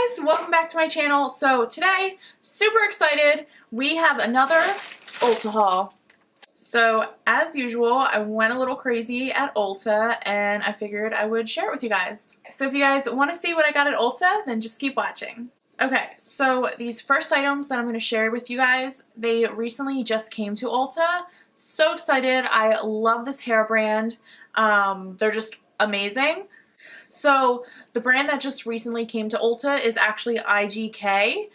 guys, welcome back to my channel. So today, super excited, we have another Ulta haul. So as usual, I went a little crazy at Ulta and I figured I would share it with you guys. So if you guys want to see what I got at Ulta, then just keep watching. Okay, so these first items that I'm going to share with you guys, they recently just came to Ulta. So excited. I love this hair brand. They're just amazing. So the brand that just recently came to Ulta is actually IGK.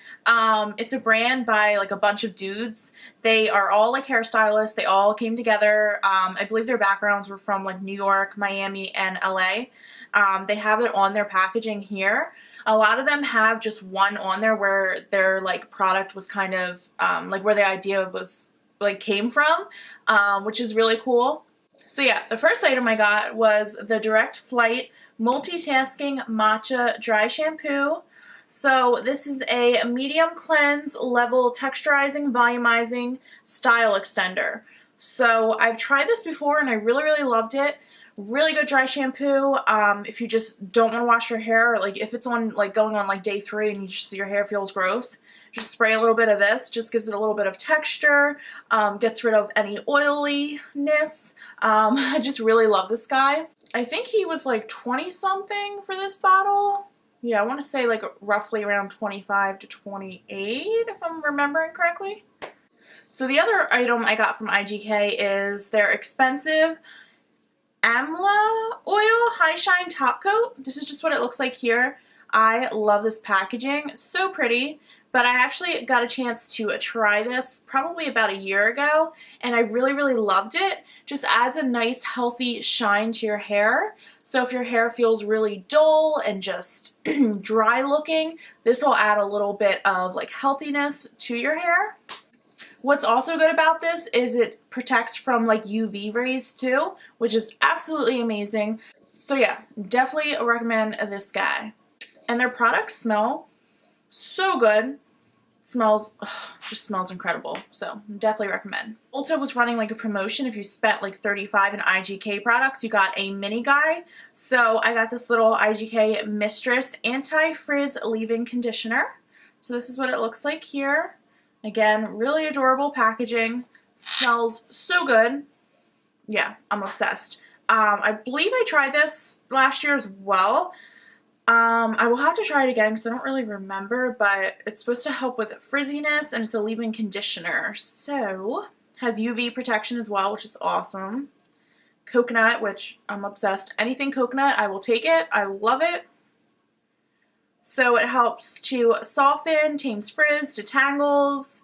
It's a brand by like a bunch of dudes. They are all like hairstylists. They all came together. I believe their backgrounds were from like New York, Miami, and LA. They have it on their packaging here. A lot of them have just one on there where their like product was kind of like where the idea was like came from, which is really cool. So yeah, the first item I got was the Direct Flight Multitasking Matcha Dry Shampoo. So this is a medium cleanse level texturizing, volumizing style extender. So I've tried this before and I really loved it. Really good dry shampoo. If you just don't want to wash your hair, or like if it's on like going on like day 3 and you just your hair feels gross, just spray a little bit of this. Just gives it a little bit of texture, gets rid of any oiliness. I just really love this guy. I think he was like 20 something for this bottle. Yeah, I want to say like roughly around 25 to 28 if I'm remembering correctly. So the other item I got from IGK is their expensive Amla Oil High Shine Top Coat. This is just what it looks like here. I love this packaging. So pretty. But I actually got a chance to try this probably about a year ago, and I really loved it. Just adds a nice healthy shine to your hair. So if your hair feels really dull and just dry looking, this will add a little bit of like healthiness to your hair. What's also good about this is it protects from like UV rays too, which is absolutely amazing. So yeah, definitely recommend this guy. And their products smell so good. Just smells incredible. So definitely recommend. Ulta was running like a promotion. If you spent like $35 in IGK products, you got a mini guy. So I got this little IGK Mistress Anti-Frizz Leave-In Conditioner. So this is what it looks like here. Again, really adorable packaging. Smells so good. Yeah, I'm obsessed. I believe I tried this last year as well. I will have to try it again because I don't really remember, but it's supposed to help with frizziness and it's a leave-in conditioner. So, has UV protection as well, which is awesome. Coconut, which I'm obsessed. Anything coconut, I will take it. I love it. So it helps to soften, tames frizz, detangles,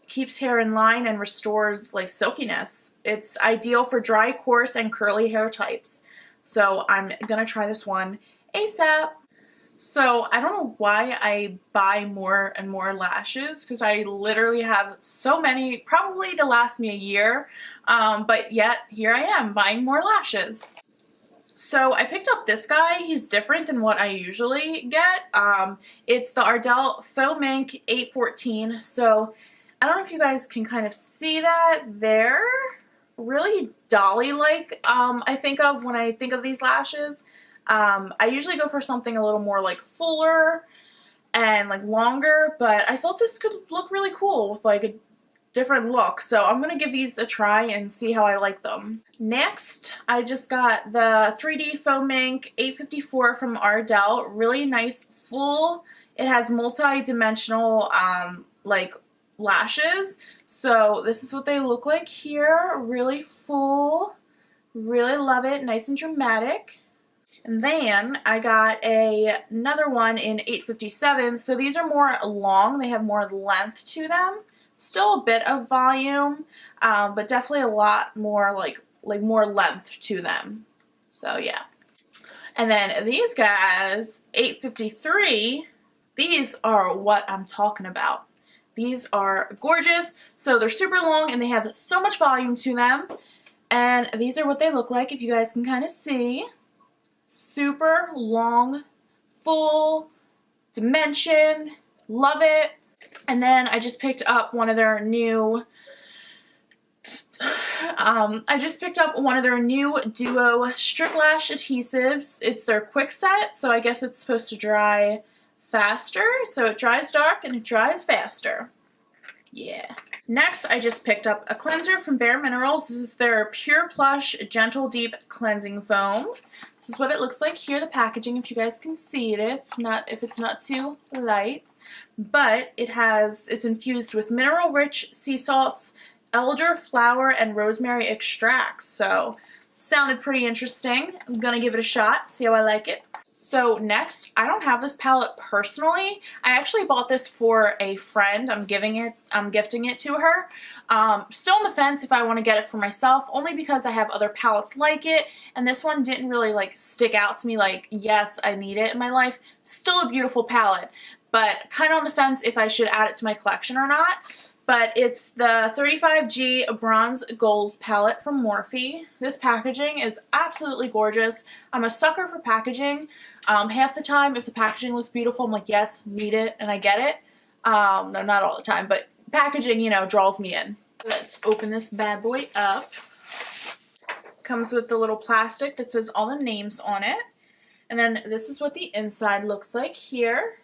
keeps hair in line, and restores like silkiness. It's ideal for dry, coarse, and curly hair types. So I'm gonna try this one ASAP. So I don't know why I buy more and more lashes because I literally have so many, probably to last me a year, but yet here I am buying more lashes. So I picked up this guy. He's different than what I usually get. It's the Ardell Faux Mink 814. So I don't know if you guys can kind of see that there. Really dolly-like, I think of when I think of these lashes. I usually go for something a little more like fuller and like longer, but I thought this could look really cool with like a different look. So I'm going to give these a try and see how I like them. Next, I just got the 3D Faux Mink 854 from Ardell. Really nice, full. It has multi-dimensional like lashes. So this is what they look like here. Really full. Really love it. Nice and dramatic. And then I got another one in 857. So these are more long. They have more length to them. Still a bit of volume, but definitely a lot more like more length to them. So yeah. And then these guys, 853, these are what I'm talking about. These are gorgeous. So they're super long and they have so much volume to them. And these are what they look like if you guys can kind of see. Super long, full dimension. Love it. And then I just picked up one of their new Duo Strip Lash adhesives. It's their quick set, so I guess it's supposed to dry faster. So it dries dark and it dries faster. Yeah. Next, I just picked up a cleanser from Bare Minerals. This is their Pure Plush Gentle Deep Cleansing Foam. This is what it looks like here, the packaging, if you guys can see it, if it's not too light. But it's infused with mineral-rich sea salts, elderflower, and rosemary extracts. So, sounded pretty interesting. I'm gonna give it a shot, see how I like it. So next, I don't have this palette personally. I actually bought this for a friend. I'm gifting it to her. Still on the fence if I want to get it for myself, only because I have other palettes like it, and this one didn't really like stick out to me like, yes, I need it in my life. Still a beautiful palette, but kind of on the fence if I should add it to my collection or not. But it's the 35G Bronze Goals palette from Morphe. This packaging is absolutely gorgeous. I'm a sucker for packaging. Half the time, if the packaging looks beautiful, I'm like, yes, need it, and I get it. No, not all the time, but packaging, you know, draws me in. Let's open this bad boy up. Comes with the little plastic that says all the names on it. And then this is what the inside looks like here.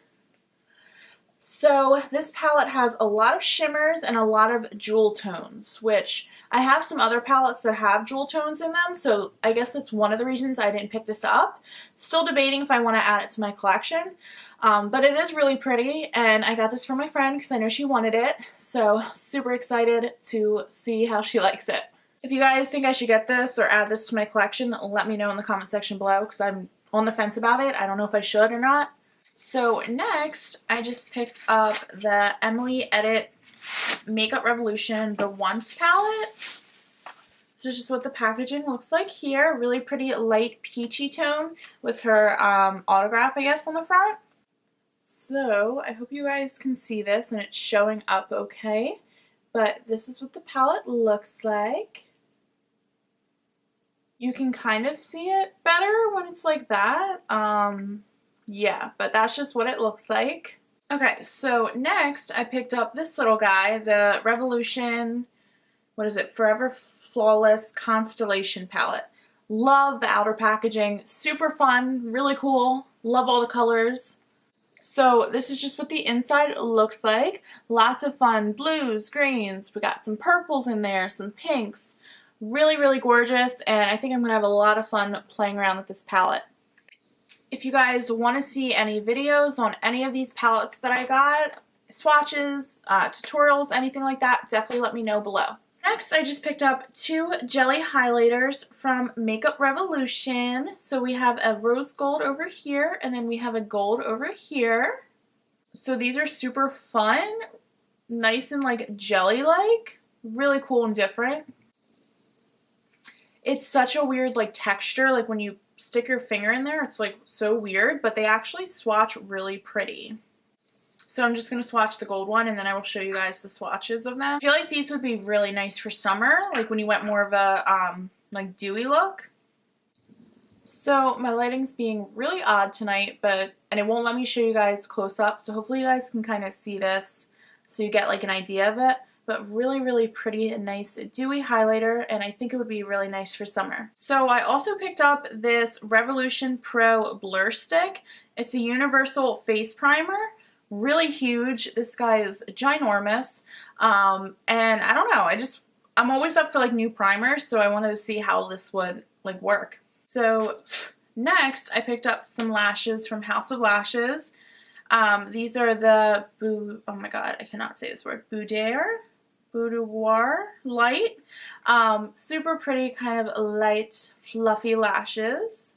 So this palette has a lot of shimmers and a lot of jewel tones, which I have some other palettes that have jewel tones in them, so I guess that's one of the reasons I didn't pick this up. Still debating if I want to add it to my collection, but it is really pretty, and I got this for my friend because I know she wanted it, so super excited to see how she likes it. If you guys think I should get this or add this to my collection, let me know in the comment section below because I'm on the fence about it. I don't know if I should or not. So next, I just picked up the Emily Edit Makeup Revolution The Once palette. This is just what the packaging looks like here. Really pretty light peachy tone with her autograph, I guess, on the front. So I hope you guys can see this and it's showing up okay. But this is what the palette looks like. You can kind of see it better when it's like that. Yeah, but that's just what it looks like. Okay, so next I picked up this little guy, the Revolution, what is it, Forever Flawless Constellation palette. Love the outer packaging, super fun, really cool, love all the colors. So this is just what the inside looks like. Lots of fun blues, greens, we got some purples in there, some pinks. Really, really gorgeous, and I think I'm going to have a lot of fun playing around with this palette. If you guys want to see any videos on any of these palettes that I got, swatches, tutorials, anything like that, definitely let me know below. Next, I just picked up two jelly highlighters from Makeup Revolution. So we have a rose gold over here, and then we have a gold over here. So these are super fun, nice and like jelly-like, really cool and different. It's such a weird like texture, like when you stick your finger in there, it's like so weird, but they actually swatch really pretty. So I'm just going to swatch the gold one and then I will show you guys the swatches of them. I feel like these would be really nice for summer, like when you want more of a like dewy look. So my lighting's being really odd tonight, and it won't let me show you guys close up, so hopefully you guys can kind of see this so you get like an idea of it. But really, really pretty and nice dewy highlighter, and I think it would be really nice for summer. So I also picked up this Revolution Pro Blur Stick. It's a universal face primer, really huge. This guy is ginormous, and I don't know, I'm always up for like new primers, so I wanted to see how this would like work. So next, I picked up some lashes from House of Lashes. These are the, oh my god, I cannot say this word, Boudoir Light. Super pretty, kind of light, fluffy lashes.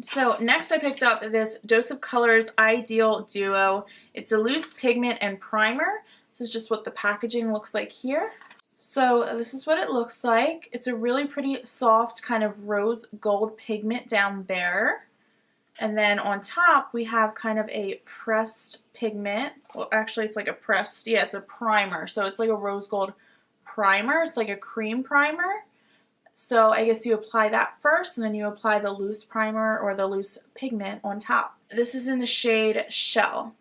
So next I picked up this Dose of Colors Ideal Duo. It's a loose pigment and primer. This is just what the packaging looks like here. So this is what it looks like. It's a really pretty soft kind of rose gold pigment down there. And then on top we have kind of a pressed pigment. Well, actually it's like a pressed, yeah, it's a primer. So it's like a rose gold primer. It's like a cream primer. So I guess you apply that first and then you apply the loose primer or the loose pigment on top. This is in the shade Shell.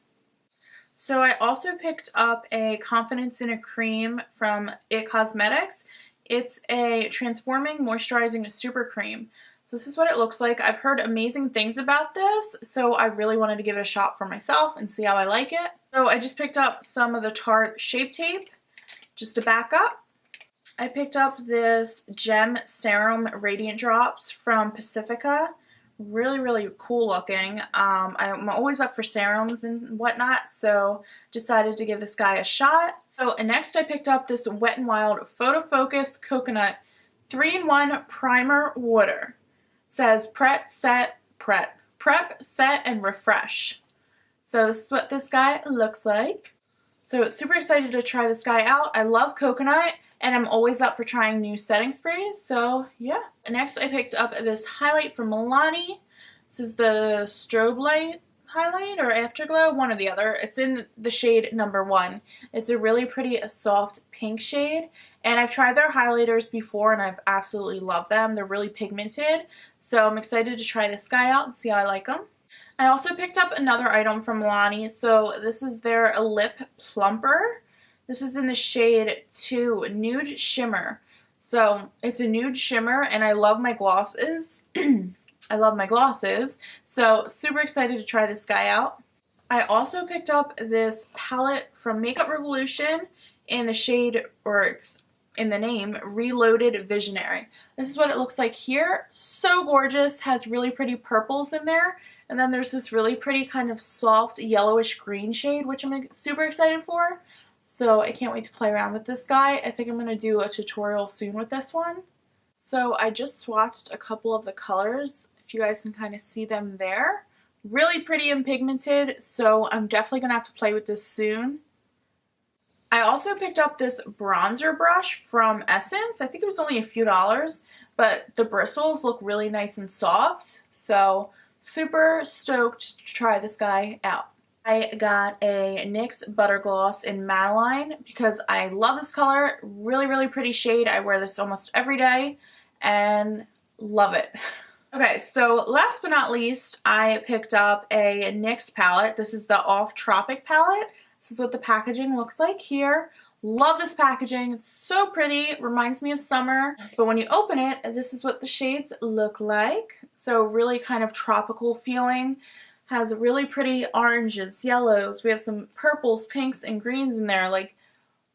So I also picked up a Confidence in a Cream from It Cosmetics. It's a transforming moisturizing super cream. So this is what it looks like. I've heard amazing things about this, so I really wanted to give it a shot for myself and see how I like it. So I just picked up some of the Tarte Shape Tape just to back up. I picked up this Gem Serum Radiant Drops from Pacifica. Really, really cool looking. I'm always up for serums and whatnot, so decided to give this guy a shot. So next I picked up this Wet n Wild Photo Focus Coconut 3-in-1 Primer Water. It says prep, set, and refresh. So this is what this guy looks like. So super excited to try this guy out. I love coconut and I'm always up for trying new setting sprays, so yeah. Next I picked up this highlight from Milani. This is the Strobe Light highlight or Afterglow, one or the other. It's in the shade number 1. It's a really pretty soft pink shade, and I've tried their highlighters before and I've absolutely loved them. They're really pigmented, so I'm excited to try this guy out and see how I like them. I also picked up another item from Milani. So this is their lip plumper. This is in the shade 2, Nude Shimmer. So it's a nude shimmer and I love my glosses. I love my glosses. So super excited to try this guy out. I also picked up this palette from Makeup Revolution in the shade, or it's in the name, Reloaded Visionary. This is what it looks like here. So gorgeous. Has really pretty purples in there. And then there's this really pretty kind of soft yellowish green shade, which I'm super excited for. So I can't wait to play around with this guy. I think I'm going to do a tutorial soon with this one. So I just swatched a couple of the colors, if you guys can kind of see them there. Really pretty and pigmented, so I'm definitely going to have to play with this soon. I also picked up this bronzer brush from Essence. I think it was only a few dollars, but the bristles look really nice and soft. So super stoked to try this guy out. I got a NYX Butter Gloss in Madeline because I love this color. Really, really pretty shade. I wear this almost every day and love it. Okay, so last but not least, I picked up a NYX palette. This is the Off Tropic palette. This is what the packaging looks like here. Love this packaging. It's so pretty. Reminds me of summer. But when you open it, this is what the shades look like. So really kind of tropical feeling. Has really pretty oranges, yellows. We have some purples, pinks, and greens in there. Like,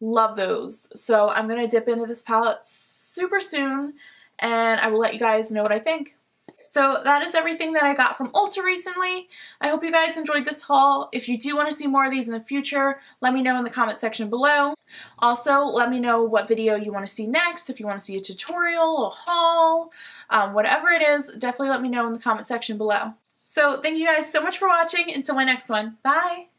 love those. So I'm going to dip into this palette super soon, and I will let you guys know what I think. So that is everything that I got from Ulta recently. I hope you guys enjoyed this haul. If you do want to see more of these in the future, let me know in the comment section below. Also, let me know what video you want to see next. If you want to see a tutorial, a haul, whatever it is, definitely let me know in the comment section below. So thank you guys so much for watching. Until my next one. Bye!